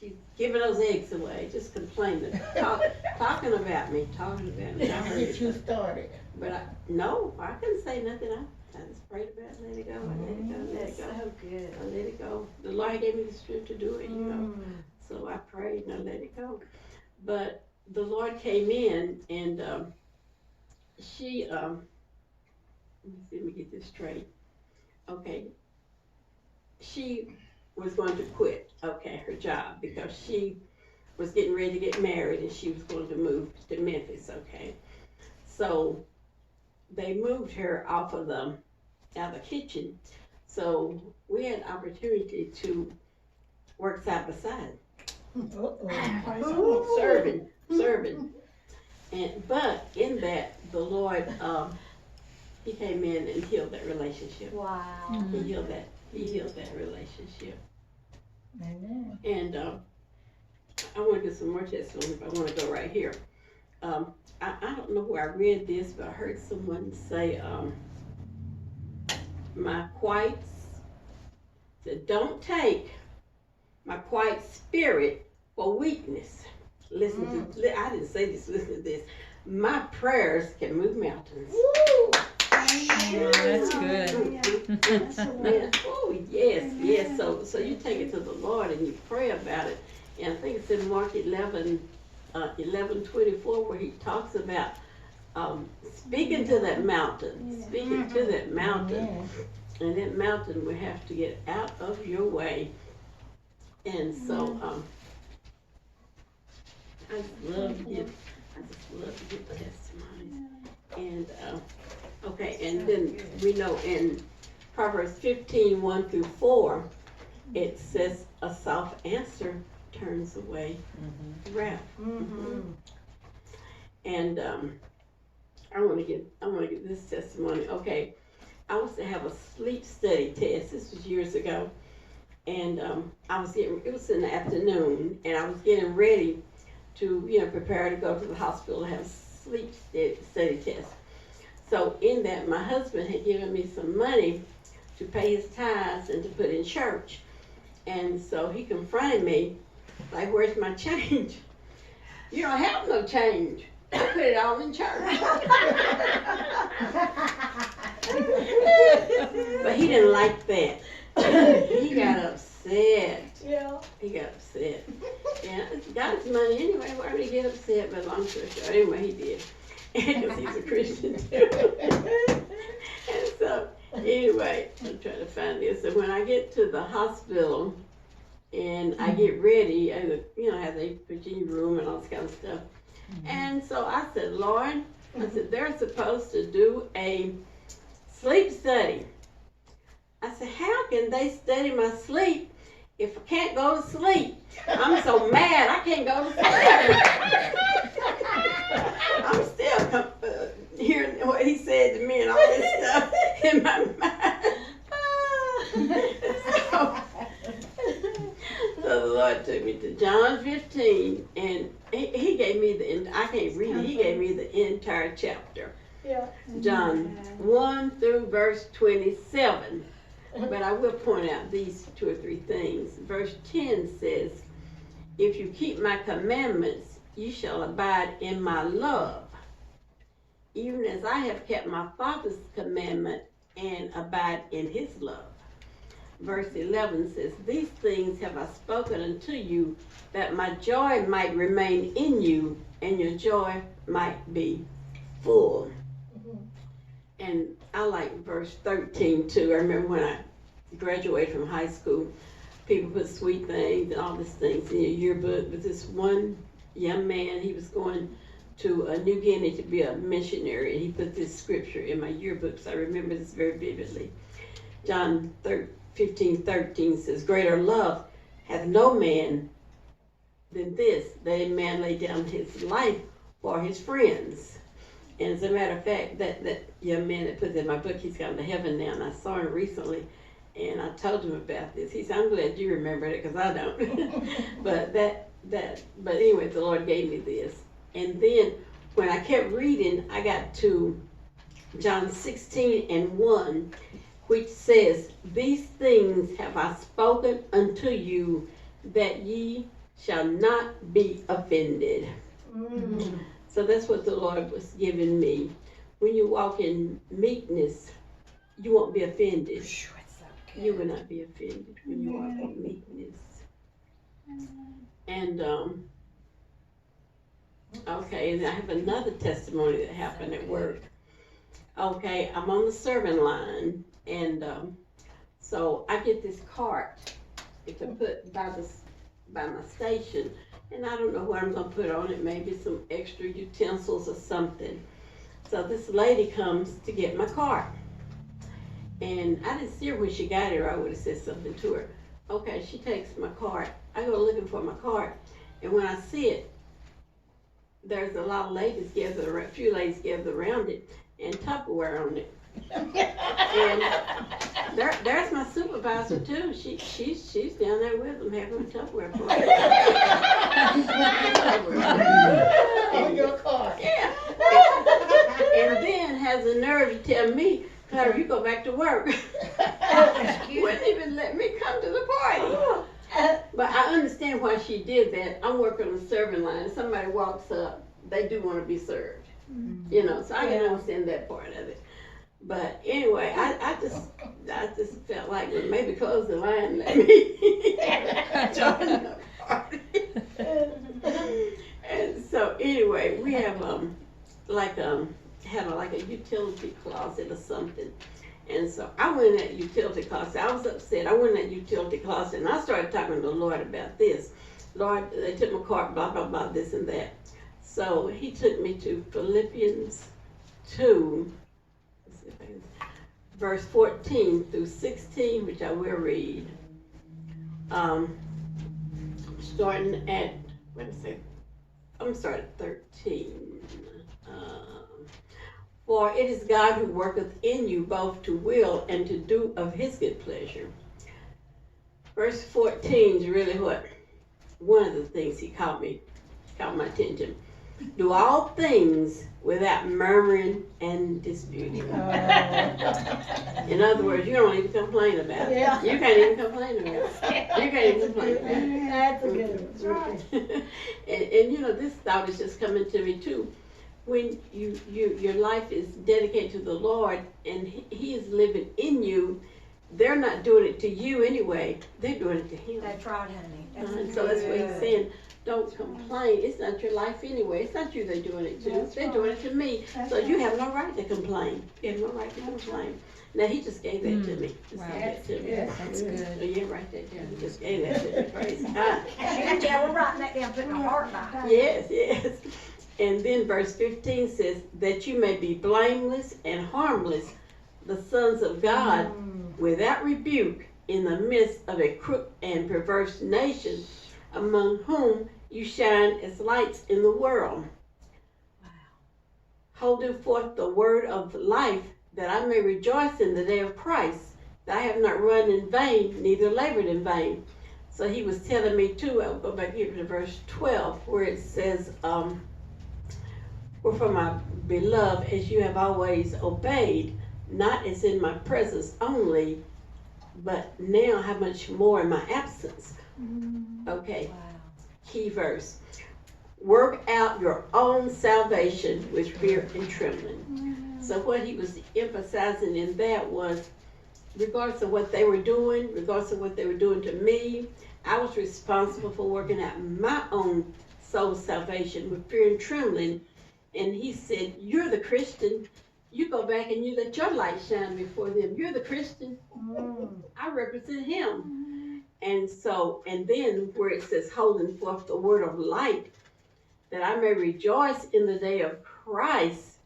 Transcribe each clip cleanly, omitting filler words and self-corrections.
she's giving those eggs away, just complaining, talking about me. I heard Get you it. started. But no, I couldn't say nothing. I just prayed about it, let it go, let it go. So good. I let it go. The Lord gave me the strength to do it, you know. So I prayed and I let it go. But the Lord came in and she, let me get this straight. Okay. She was going to quit, okay, her job because she was getting ready to get married and she was going to move to Memphis, okay. So they moved her out of the kitchen. So we had opportunity to work side by side. Serving. But in that, the Lord, he came in and healed that relationship. Wow. He healed that relationship. Amen. And I want to get some more testimony, but I want to go right here. I don't know where I read this, but I heard someone say, my quiet, said, don't take my quiet spirit for weakness. Listen to, I didn't say this, listen to this. My prayers can move mountains. Woo! Yeah, that's good. Yeah. Oh, yes. So you take it to the Lord and you pray about it. And I think it's in Mark 11:24 where he talks about speaking to that mountain, Amen. and that mountain will have to get out of your way. And so I just love to give testimonies. And okay, and then we know in Proverbs 15:1-4, it says a soft answer turns away wrath. And I want to get this testimony. Okay, I was to have a sleep study test. This was years ago, and it was in the afternoon, and I was getting ready to prepare to go to the hospital to have a sleep study test. So in that, my husband had given me some money to pay his tithes and to put in church, and so he confronted me like, "Where's my change? You don't have no change. I put it all in church." But he didn't like that. He got upset. Yeah. He got upset. Yeah, got his money anyway. Why would he get upset? But long story short, anyway, he did. Because he's a Christian too. And so, anyway, I'm trying to find this. So when I get to the hospital and I get ready, how they put you in your room and all this kind of stuff. And so I said, Lord, they're supposed to do a sleep study. I said, how can they study my sleep if I can't go to sleep? I'm so mad I can't go to sleep. I'm still hearing what he said to me and all this stuff in my mind. So the Lord took me to John 15, and he gave me I can't read it, he gave me the entire chapter. Yeah. John 1 through verse 27. But I will point out these 2 or 3 things. Verse 10 says, if you keep my commandments, you shall abide in my love, even as I have kept my Father's commandment and abide in his love. Verse 11 says, these things have I spoken unto you, that my joy might remain in you, and your joy might be full. And I like verse 13 too. I remember when I graduated from high school, people put sweet things and all these things in your yearbook. But this one young man, he was going to New Guinea to be a missionary, and he put this scripture in my yearbook, so I remember this very vividly. John 15:13 says, greater love hath no man than this, that a man lay down his life for his friends. And as a matter of fact, that young man that put in my book, he's gone to heaven now, and I saw him recently, and I told him about this. He said, I'm glad you remembered it, because I don't. But anyway, the Lord gave me this. And then when I kept reading, I got to John 16:1, which says, these things have I spoken unto you, that ye shall not be offended. So that's what the Lord was giving me. When you walk in meekness, you won't be offended. You will not be offended when you walk in meekness. And okay, and I have another testimony that happened at work. Okay, I'm on the serving line, and so I get this cart to put by my station, and I don't know what I'm gonna put on it. Maybe some extra utensils or something. So this lady comes to get my cart, and I didn't see her when she got here. I would have said something to her. Okay, she takes my cart. I go looking for my cart, and when I see it, there's a lot of ladies gathered around, a few ladies gathered around it, and Tupperware on it. And there's my supervisor too. She's down there with them having a Tupperware party. On your car. Yeah. And then has the nerve to tell me, Clara, you go back to work. Wouldn't even let me come to the party. But I understand why she did that. I'm working on the serving line. If somebody walks up, they do want to be served. You know, so I can understand that part of it. But anyway, I just felt like well, maybe close the line and let me join the party. And so anyway, we have had a utility closet or something. And so I went in that utility closet. I was upset. I went in that utility closet and I started talking to the Lord about this. Lord, they took my cart, blah, blah, blah, this and that. So he took me to Philippians 2, verse 14 through 16, which I will read. Starting at, I'm starting at 13. For it is God who worketh in you both to will and to do of his good pleasure. Verse 14 is really one of the things he caught my attention. Do all things without murmuring and disputing. In other words, you don't even complain about it. Yeah. You can't even complain about it. You can't even complain about it. That's a good one. And you know, this thought is just coming to me too. When your life is dedicated to the Lord and he is living in you, they're not doing it to you anyway. They're doing it to him. That's right, honey. And so that's what he's saying. Don't complain. It's not your life anyway. It's not you they're doing it to. That's They're right. doing it to me. That's So you right. have no right to complain. You have no right to complain. Now he just gave that to me. Just Wow. gave that to me. That's good. So yeah, write that down. He just gave that to me. Praise God. Yeah, we're writing that down, putting our heart by it. Yes, yes. And then verse 15 says, that you may be blameless and harmless, the sons of God, without rebuke, in the midst of a crooked and perverse nation, among whom you shine as lights in the world. Wow. Holding forth the word of life, that I may rejoice in the day of Christ, that I have not run in vain, neither labored in vain. So he was telling me too, I'll go back here to verse 12, where it says, wherefore my beloved, as you have always obeyed, not as in my presence only, but now how much more in my absence. Okay, Wow. key verse. Work out your own salvation with fear and trembling. So what he was emphasizing in that was, regardless of what they were doing, regardless of what they were doing to me, I was responsible for working out my own soul salvation with fear and trembling. And he said, you're the Christian. You go back and you let your light shine before them. You're the Christian. I represent him. And so, and then where it says, holding forth the word of light, that I may rejoice in the day of Christ,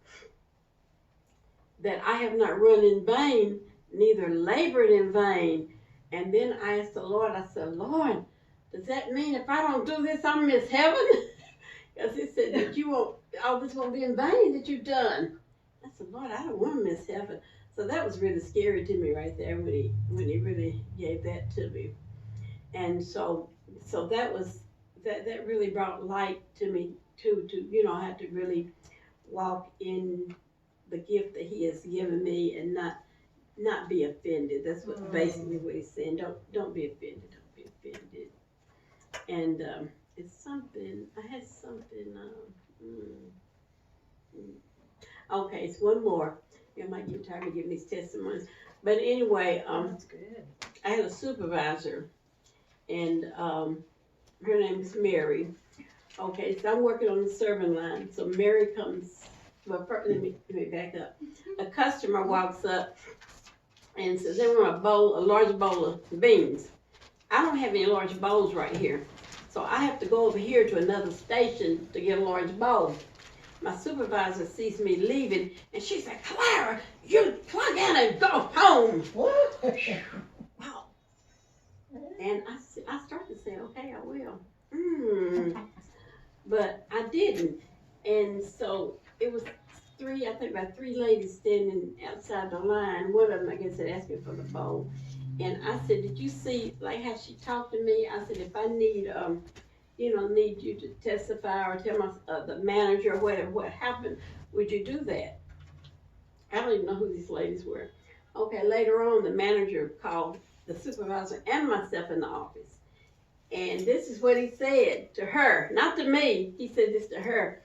that I have not run in vain, neither labored in vain. And then I asked the Lord, I said, Lord, does that mean if I don't do this, I'll miss heaven? Because he said that you won't, all this won't be in vain that you've done. I said, Lord, I don't want to miss heaven. So that was really scary to me right there when he really gave that to me. And so that was, that really brought light to me too, to, you know, I had to really walk in the gift that he has given me and not be offended. That's what basically what he's saying. Don't be offended. Don't be offended. And it's something, I had something, okay, it's one more. I might get tired of giving these testimonies. But anyway, That's good. I had a supervisor, and her name is Mary. Okay, so I'm working on the serving line. So Mary comes, well, first, let me back up. A customer walks up and says they want a large bowl of beans. I don't have any large bowls right here. So I have to go over here to another station to get a large bowl. My supervisor sees me leaving, and she said, Clara, you plug in and go home. What? Wow. And I started to say, okay, I will. But I didn't. And so it was about three ladies standing outside the line. One of them, I guess, had asked me for the bowl. And I said, did you see, like, how she talked to me? I said, if I need you to testify or tell the manager or whatever, what happened, would you do that? I don't even know who these ladies were. Okay, later on, the manager called the supervisor and myself in the office. And this is what he said to her, not to me. He said this to her.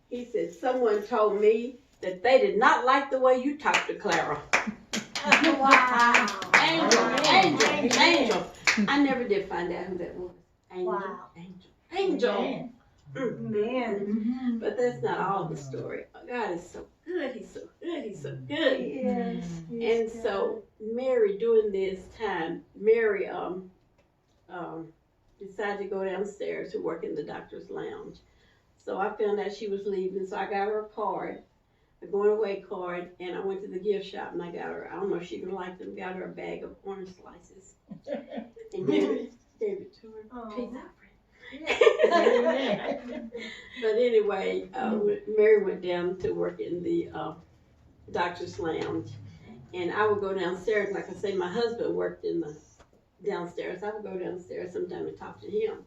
He said, someone told me that they did not like the way you talked to Clara. Wow. Angel. I never did find out who that was. Angel. Man. But that's not all the story. God is so good. He's so good. He's so good. Yes. And so Mary, during this time, Mary decided to go downstairs to work in the doctor's lounge. So I found out she was leaving, so I got her a card, a going away card, and I went to the gift shop and I got her, I don't know if she even liked them, got her a bag of orange slices. And gave it to her. Aw. Peace out. But anyway, Mary went down to work in the doctor's lounge, and I would go downstairs. Like I say, my husband worked in the downstairs. I would go downstairs sometime and talk to him.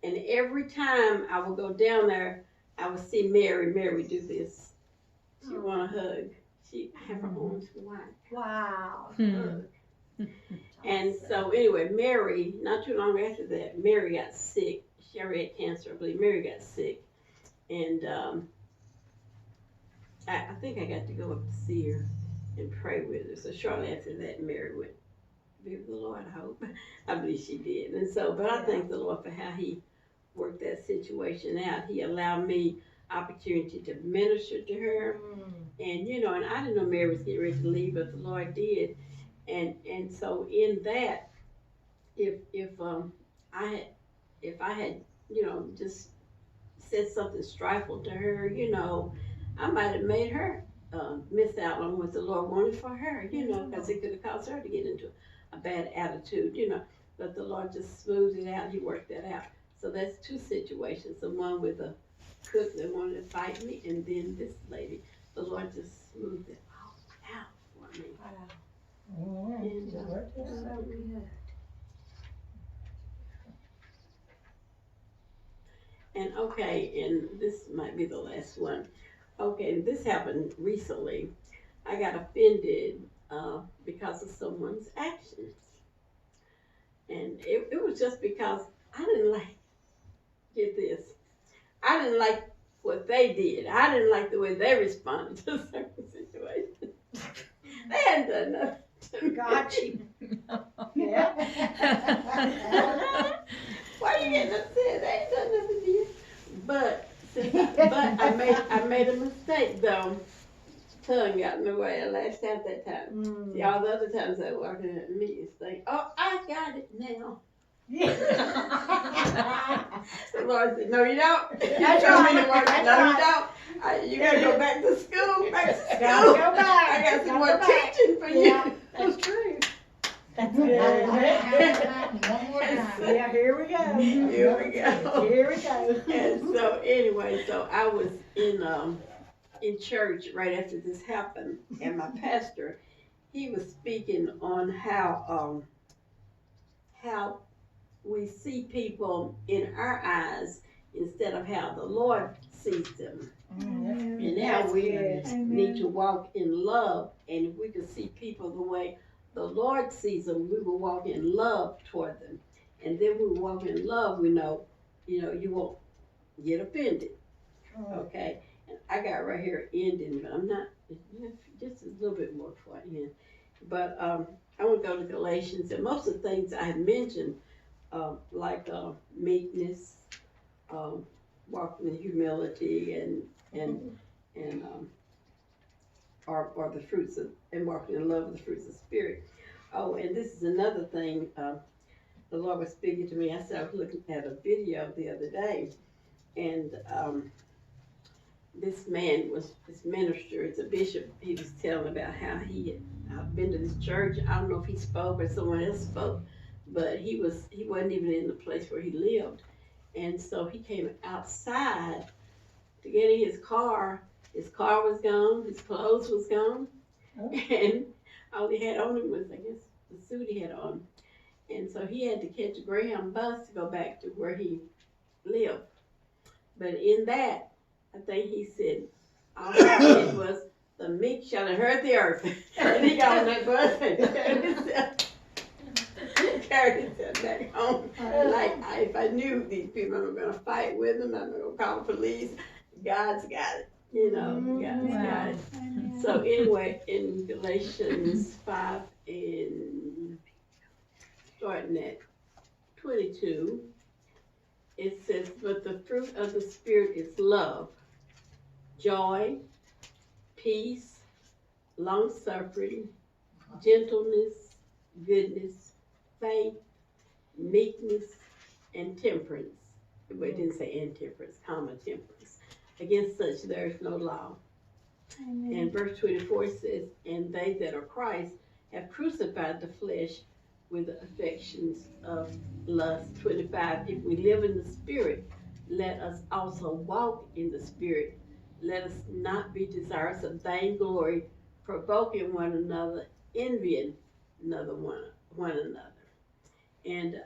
And every time I would go down there, I would see Mary. Mary would do this. She want a hug. She have her arms wide. Wow. And so anyway, Mary, not too long after that, Mary got sick. She already had cancer, I believe. Mary got sick. And I think I got to go up to see her and pray with her. So shortly after that, Mary went be with the Lord, I hope. I believe she did. And so, but I thank the Lord for how he worked that situation out. He allowed me opportunity to minister to her. And, and I didn't know Mary was getting ready to leave, but the Lord did. And so in that, if I had just said something strifeful to her, I might have made her miss out on what the Lord wanted for her, because it could have caused her to get into a bad attitude, but the Lord just smoothed it out. He worked that out. So that's two situations. The one with a cook that wanted to fight me, and then this lady. The Lord just smoothed it all out for me. Wow. And, So good. and okay, and this might be the last one. Okay, this happened recently. I got offended because of someone's actions. And it was just because I didn't get this, I didn't like what they did. I didn't like the way they responded to certain situations. They hadn't done nothing to me. Got you. Yeah. Why are you getting upset? They ain't done nothing to you. But I made a mistake though. Tongue got in the way. I lashed out that time. See, all the other times I walked in at me, it's like, oh, I got it now. The Lord said, no, you don't. That's Tell me right. the Lord said, That's no, right. you don't. You gotta go back to school. Gotta go back. I got some Gotta more go back. teaching for Yeah, you. that's true. That's good. One more time. Yeah, here we go. Here we go. Here we go. And so anyway, so I was in church right after this happened, and my pastor, he was speaking on how we see people in our eyes instead of how the Lord sees them. And how we need to walk in love. And if we could see people the way the Lord sees them, we will walk in love toward them. And then we walk in love, we know you won't get offended. Okay, and I got right here ending, but I'm not, just a little bit more before I end. But I want to go to Galatians, and most of the things I have mentioned, like meekness, walking in humility, and or the fruits of, and walking in love with the fruits of the Spirit. Oh, and this is another thing. The Lord was speaking to me. I said I was looking at a video the other day, and this minister, it's a bishop. He was telling about how he had been to this church. I don't know if he spoke or someone else spoke, but he wasn't even in the place where he lived, and so he came outside to get in his car. His car was gone. His clothes was gone, and all he had on him was, I guess, the suit he had on. And so he had to catch a Greyhound bus to go back to where he lived. But in that, I think he said, all he said was, the meek shall inherit the earth. And he got on that bus and carried himself back home. Like, if I knew these people were going to fight with him, I'm going to call the police. God's got it. God's got it. So anyway, in Galatians 5 and starting at 22, it says, but the fruit of the Spirit is love, joy, peace, long-suffering, gentleness, goodness, faith, meekness, and temperance. But it didn't say intemperance, temperance. Against such there is no law. Amen. And verse 24 says, and they that are Christ have crucified the flesh with the affections of lust. 25, if we live in the Spirit, let us also walk in the Spirit. Let us not be desirous of vainglory, provoking one another, envying one another. And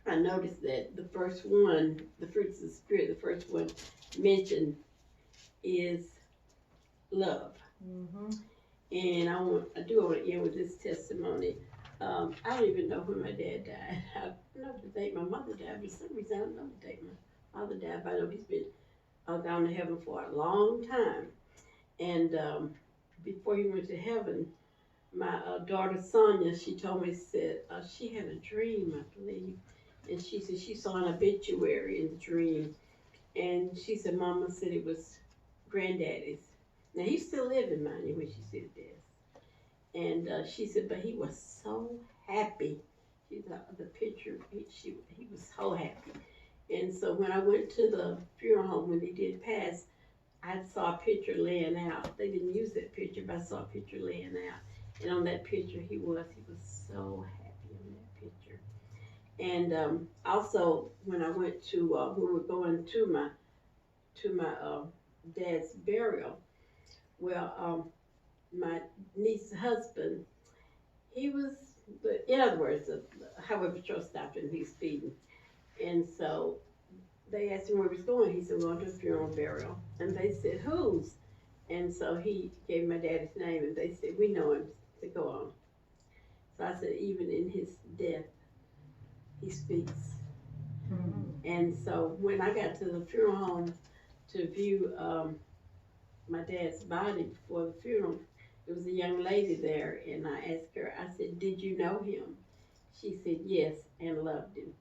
I noticed that the first one, the fruits of the Spirit, the first one mentioned is love. Mm-hmm. And I do want to end with this testimony. I don't even know when my dad died. I know the date my mother died. For some reason, I don't know the date my father died. But I know he's been gone to heaven for a long time. And before he went to heaven, my daughter Sonia, she told me, said she had a dream, I believe. And she said she saw an obituary in the dream. And she said, Mama said it was Granddaddy's. Now, he's still living, mind you, when she said this. And she said, but he was so happy. She thought the picture, he was so happy. And so when I went to the funeral home when he did pass, I saw a picture laying out. They didn't use that picture, but I saw a picture laying out. And on that picture, he was so happy on that picture. And also, when I went to, we were going to my dad's burial. Well, my niece's husband, he was, in other words, the highway patrol stopped him. He was speeding, and so they asked him where he was going. He said, "We're going to a funeral burial." And they said, "Whose?" And so he gave my dad his name, and they said, "We know him." To go on. So I said, even in his death, he speaks. Mm-hmm. And so when I got to the funeral home to view my dad's body before the funeral, there was a young lady there, and I asked her, I said, "Did you know him?" She said, "Yes," and loved him.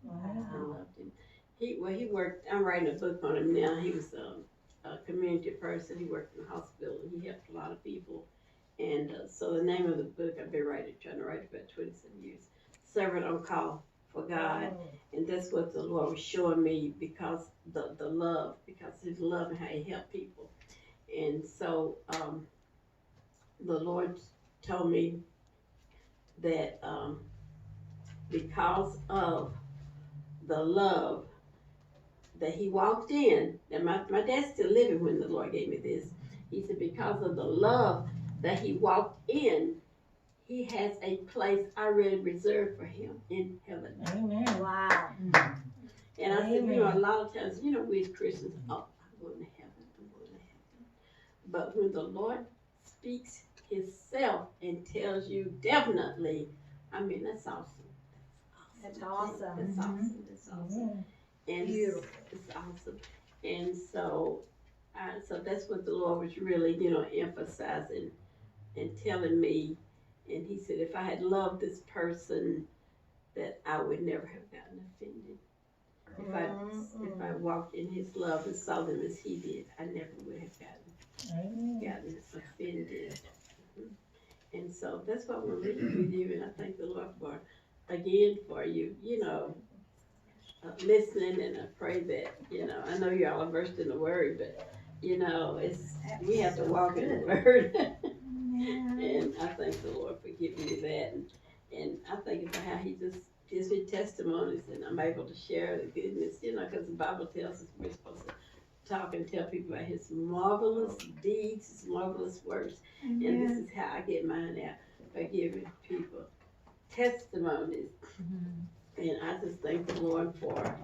Wow. And loved him. He worked, I'm writing a book on him now. He was a community person. He worked in the hospital, and he helped a lot of people. And so the name of the book, I've been trying to write it for about 27 years, Servant on Call for God. Oh. And that's what the Lord was showing me, because the love, because his love and how he helped people. And so the Lord told me that because of the love that he walked in, and my dad's still living when the Lord gave me this. He said, because of the love that he walked in, he has a place already reserved for him in heaven. Amen. Wow. And I said, a lot of times, we as Christians, I'm going to heaven, I'm going to heaven. But when the Lord speaks himself and tells you definitely, that's awesome. That's awesome. That's awesome. That's awesome. And Beautiful. it's awesome. And so, so that's what the Lord was really, emphasizing and telling me. And He said, if I had loved this person, that I would never have gotten offended. If I walked in His love and saw them as He did, I never would have gotten offended. And so that's what we're reading with you, and I thank the Lord for you, listening, and I pray that, I know y'all are versed in the Word, but, we have to walk in the Word. And I thank the Lord for giving me that, and I think about how He just gives me testimonies, and I'm able to share the goodness, because the Bible tells us we're supposed to talk and tell people about His marvelous deeds, His marvelous works. And this is how I get mine out, by giving people testimonies. And I just thank the Lord for,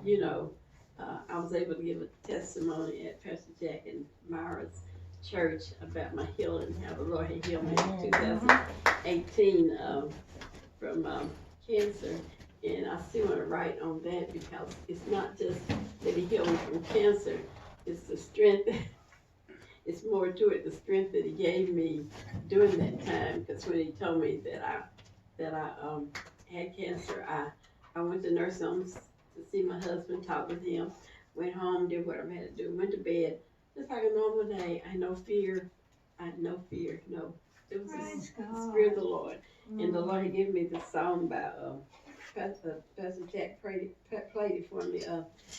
I was able to give a testimony at Pastor Jack and Myra's church about my healing, how the Lord had healed me in 2018 from cancer. And I still want to write on that, because it's not just that He healed me from cancer, it's the strength. It's more to it, the strength that He gave me during that time. Because when He told me that I had cancer, I went to nursing homes to see my husband, talk with him, went home, did whatever I had to do, went to bed, just like a normal day. I had no fear. No. It was the Spirit of the Lord. And the Lord had given me this song by Pastor Jack played it for me.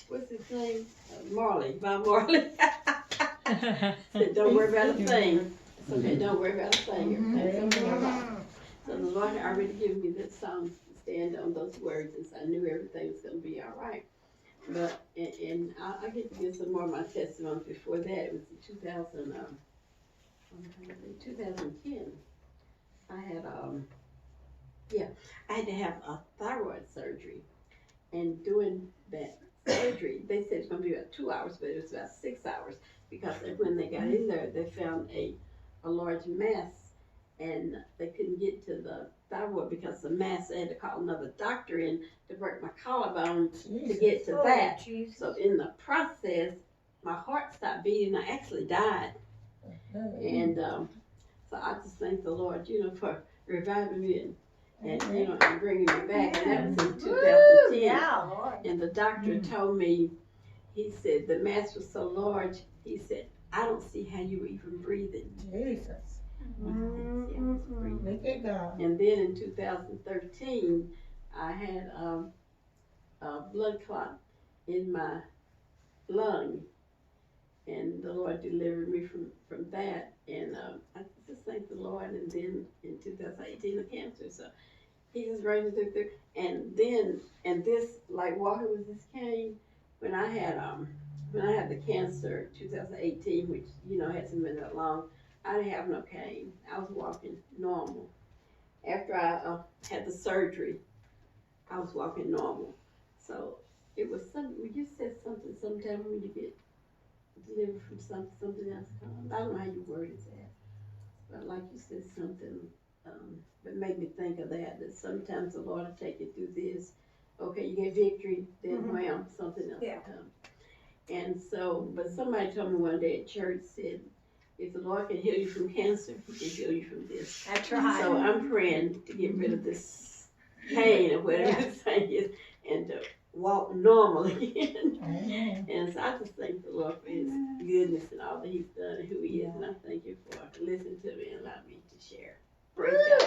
What's his name? Marley, by Marley. Said, don't worry about a thing. It's okay, don't worry about a thing. Everything's okay. So the Lord had already given me that song to stand on those words, and so I knew everything was going to be all right. But, and I get to give some more of my testimony. Before that, it was in 2010. I had to have a thyroid surgery. And doing that surgery, they said it's going to be about 2 hours, but it was about 6 hours, because when they got in there, they found a large mass, and they couldn't get to the thyroid because the mass. They had to call another doctor in to break my collarbone to get to that. So in the process, my heart stopped beating. I actually died. And so I just thank the Lord, for reviving me and bringing me back. And that was in 2010. And the doctor told me, he said, the mass was so large, he said, I don't see how you were even breathing. Jesus. Look at God. And then in 2013, I had a blood clot in my lung, and the Lord delivered me from that. And I just thank the Lord. And then in 2018, the cancer. So He just raised it through. And then, and this, like walking with this cane, when I had the cancer 2018, which hasn't been that long, I didn't have no cane. I was walking normal. After I had the surgery, I was walking normal. So it was something. You said something sometime when you get delivered from something else. I don't know how you worded that, but like you said something that made me think of that sometimes the Lord will take you through this. Okay, you get victory, then wham, something else will come. And so, but somebody told me one day at church, said, if the Lord can heal you from cancer, He can heal you from this. That's right. So I'm praying to get rid of this pain or whatever this thing is, and to walk normal again. And so I just thank the Lord for His goodness and all that He's done and who He is. And I thank you for listening to me and allowing me to share. Praise God.